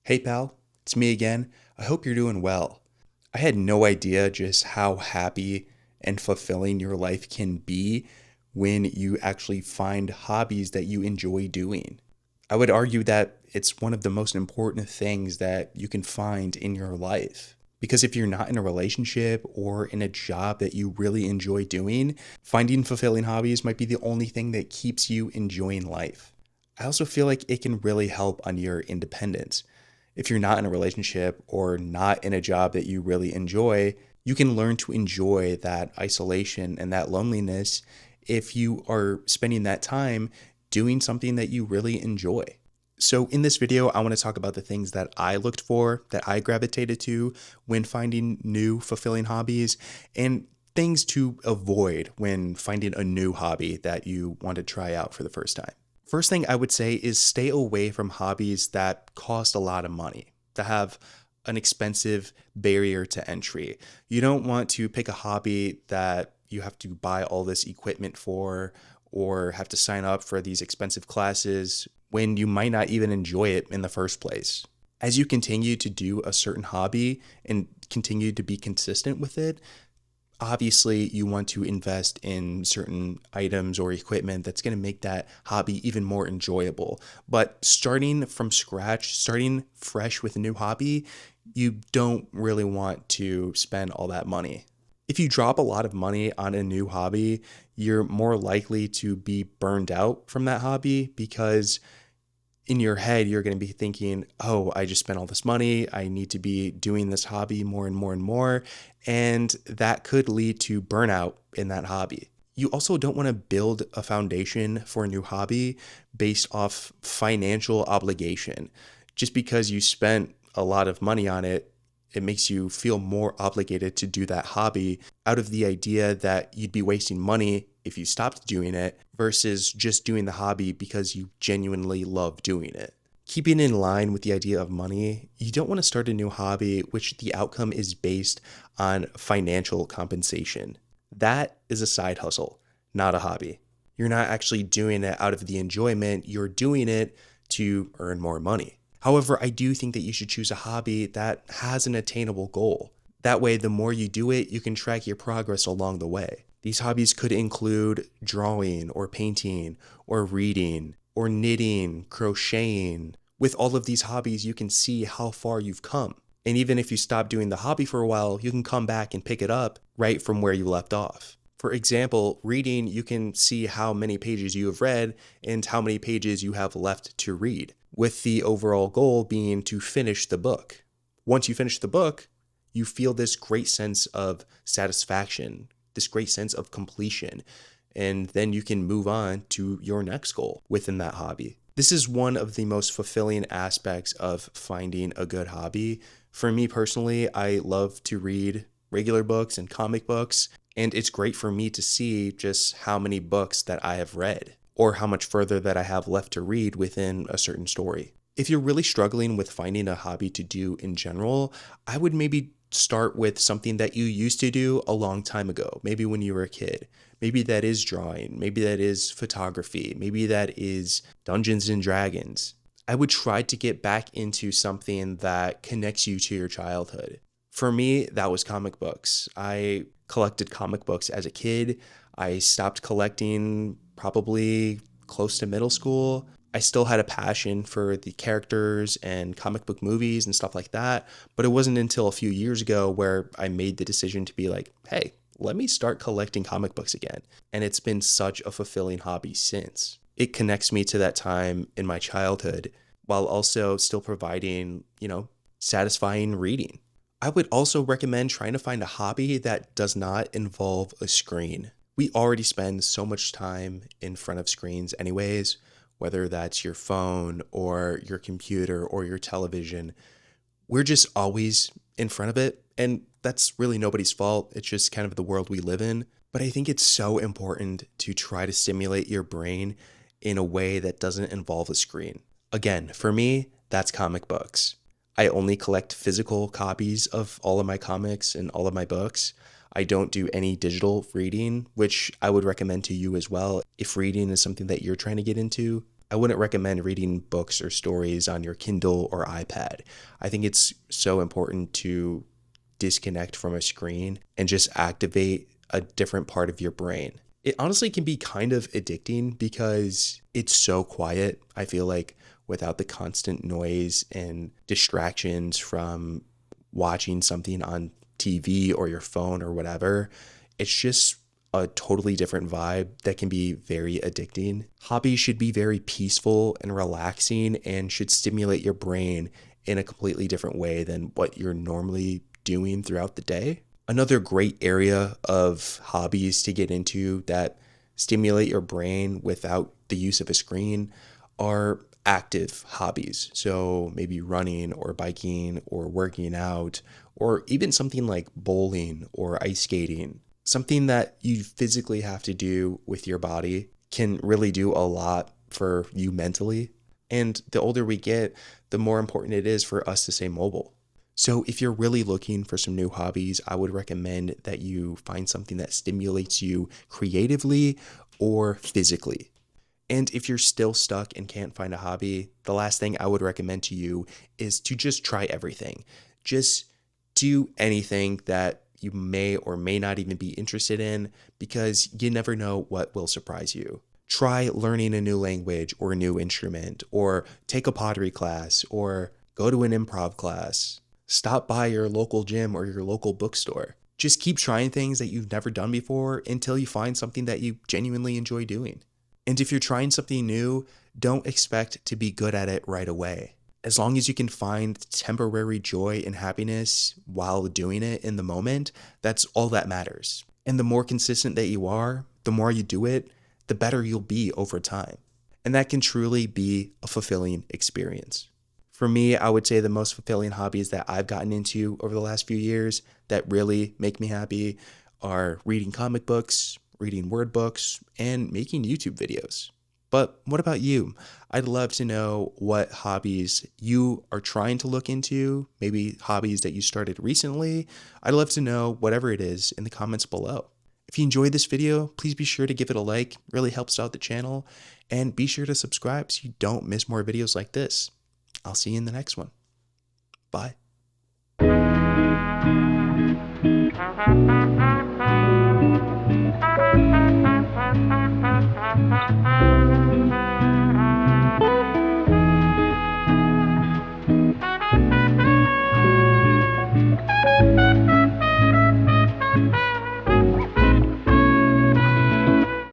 Hey pal, it's me again. I hope you're doing well. I had no idea just how happy and fulfilling your life can be when you actually find hobbies that you enjoy doing. I would argue that it's one of the most important things that you can find in your life. Because if you're not in a relationship or in a job that you really enjoy doing, finding fulfilling hobbies might be the only thing that keeps you enjoying life. I also feel like it can really help on your independence. If you're not in a relationship or not in a job that you really enjoy, you can learn to enjoy that isolation and that loneliness if you are spending that time doing something that you really enjoy. So, in this video, I want to talk about the things that I looked for, that I gravitated to when finding new fulfilling hobbies, and things to avoid when finding a new hobby that you want to try out for the first time. First thing I would say is stay away from hobbies that cost a lot of money, that have an expensive barrier to entry. You don't want to pick a hobby that you have to buy all this equipment for or have to sign up for these expensive classes when you might not even enjoy it in the first place. As you continue to do a certain hobby and continue to be consistent with it, obviously you want to invest in certain items or equipment that's going to make that hobby even more enjoyable. But starting from scratch, starting fresh with a new hobby, you don't really want to spend all that money. If you drop a lot of money on a new hobby, you're more likely to be burned out from that hobby because in your head, you're going to be thinking, oh, I just spent all this money. I need to be doing this hobby more and more and more. And that could lead to burnout in that hobby. You also don't want to build a foundation for a new hobby based off financial obligation. Just because you spent a lot of money on it, it makes you feel more obligated to do that hobby out of the idea that you'd be wasting money if you stopped doing it versus just doing the hobby because you genuinely love doing it. Keeping in line with the idea of money, you don't want to start a new hobby which the outcome is based on financial compensation. That is a side hustle, not a hobby. You're not actually doing it out of the enjoyment, you're doing it to earn more money. However, I do think that you should choose a hobby that has an attainable goal. That way, the more you do it, you can track your progress along the way. These hobbies could include drawing or painting or reading or knitting, crocheting. With all of these hobbies, you can see how far you've come. And even if you stop doing the hobby for a while, you can come back and pick it up right from where you left off. For example, reading, you can see how many pages you have read and how many pages you have left to read, with the overall goal being to finish the book. Once you finish the book, you feel this great sense of satisfaction, this great sense of completion, and then you can move on to your next goal within that hobby. This is one of the most fulfilling aspects of finding a good hobby. For me personally, I love to read regular books and comic books, and it's great for me to see just how many books that I have read or how much further that I have left to read within a certain story. If you're really struggling with finding a hobby to do in general, I would maybe start with something that you used to do a long time ago, maybe when you were a kid. Maybe that is drawing, maybe that is photography, maybe that is Dungeons and Dragons. I would try to get back into something that connects you to your childhood. For me, that was comic books. I collected comic books as a kid. I stopped collecting probably close to middle school. I still had a passion for the characters and comic book movies and stuff like that, but it wasn't until a few years ago where I made the decision to be like, hey, let me start collecting comic books again. And it's been such a fulfilling hobby since. It connects me to that time in my childhood while also still providing, satisfying reading. I would also recommend trying to find a hobby that does not involve a screen. We already spend so much time in front of screens anyways, whether that's your phone or your computer or your television. We're just always in front of it, and that's really nobody's fault. It's just kind of the world we live in. But I think it's so important to try to stimulate your brain in a way that doesn't involve a screen. Again, for me, that's comic books. I only collect physical copies of all of my comics and all of my books. I don't do any digital reading, which I would recommend to you as well. If reading is something that you're trying to get into, I wouldn't recommend reading books or stories on your Kindle or iPad. I think it's so important to disconnect from a screen and just activate a different part of your brain. It honestly can be kind of addicting because it's so quiet. I feel like without the constant noise and distractions from watching something on TV or your phone or whatever, it's just a totally different vibe that can be very addicting. Hobbies should be very peaceful and relaxing and should stimulate your brain in a completely different way than what you're normally doing throughout the day. Another great area of hobbies to get into that stimulate your brain without the use of a screen are active hobbies. So maybe running or biking or working out, or even something like bowling or ice skating. Something that you physically have to do with your body can really do a lot for you mentally. And the older we get, the more important it is for us to stay mobile. So if you're really looking for some new hobbies, I would recommend that you find something that stimulates you creatively or physically. And if you're still stuck and can't find a hobby, the last thing I would recommend to you is to just try everything. Just do anything that you may or may not even be interested in, because you never know what will surprise you. Try learning a new language or a new instrument, or take a pottery class, or go to an improv class. Stop by your local gym or your local bookstore. Just keep trying things that you've never done before until you find something that you genuinely enjoy doing. And if you're trying something new, don't expect to be good at it right away. As long as you can find temporary joy and happiness while doing it in the moment, that's all that matters. And the more consistent that you are, the more you do it, the better you'll be over time. And that can truly be a fulfilling experience. For me, I would say the most fulfilling hobbies that I've gotten into over the last few years that really make me happy are reading comic books, reading word books, and making YouTube videos. But what about you? I'd love to know what hobbies you are trying to look into, maybe hobbies that you started recently. I'd love to know whatever it is in the comments below. If you enjoyed this video, please be sure to give it a like. It really helps out the channel. And be sure to subscribe so you don't miss more videos like this. I'll see you in the next one. Bye.